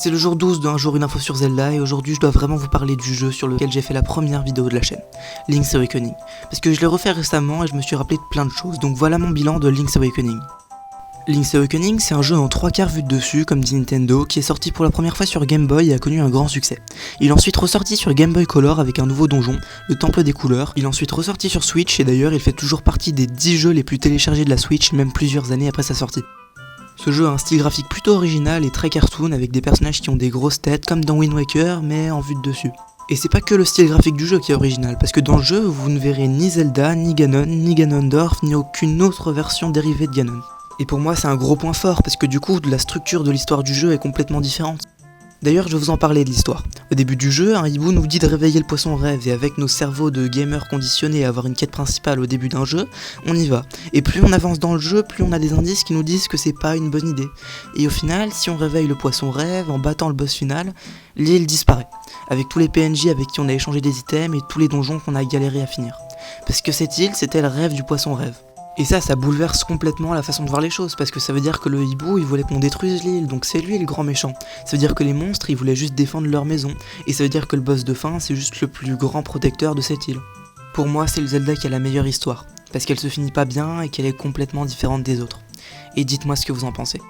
C'est le jour 12 d'un jour une info sur Zelda et aujourd'hui je dois vraiment vous parler du jeu sur lequel j'ai fait la première vidéo de la chaîne, Link's Awakening. Parce que je l'ai refait récemment et je me suis rappelé de plein de choses, donc voilà mon bilan de Link's Awakening. Link's Awakening, c'est un jeu en 3/4 vue de dessus, comme dit Nintendo, qui est sorti pour la première fois sur Game Boy et a connu un grand succès. Il est ensuite ressorti sur Game Boy Color avec un nouveau donjon, le Temple des Couleurs. Il est ensuite ressorti sur Switch et d'ailleurs il fait toujours partie des 10 jeux les plus téléchargés de la Switch, même plusieurs années après sa sortie. Ce jeu a un style graphique plutôt original et très cartoon avec des personnages qui ont des grosses têtes comme dans Wind Waker mais en vue de dessus. Et c'est pas que le style graphique du jeu qui est original, parce que dans le jeu vous ne verrez ni Zelda, ni Ganon, ni Ganondorf, ni aucune autre version dérivée de Ganon. Et pour moi c'est un gros point fort, parce que du coup la structure de l'histoire du jeu est complètement différente. D'ailleurs je vais vous en parler de l'histoire. Au début du jeu, un hibou nous dit de réveiller le poisson rêve, et avec nos cerveaux de gamers conditionnés à avoir une quête principale au début d'un jeu, on y va. Et plus on avance dans le jeu, plus on a des indices qui nous disent que c'est pas une bonne idée. Et au final, si on réveille le poisson rêve en battant le boss final, l'île disparaît, avec tous les PNJ avec qui on a échangé des items et tous les donjons qu'on a galéré à finir. Parce que cette île, c'était le rêve du poisson rêve. Et ça bouleverse complètement la façon de voir les choses, parce que ça veut dire que le hibou il voulait qu'on détruise l'île, donc c'est lui le grand méchant. Ça veut dire que les monstres ils voulaient juste défendre leur maison, et ça veut dire que le boss de fin c'est juste le plus grand protecteur de cette île. Pour moi c'est le Zelda qui a la meilleure histoire, parce qu'elle se finit pas bien et qu'elle est complètement différente des autres. Et dites-moi ce que vous en pensez.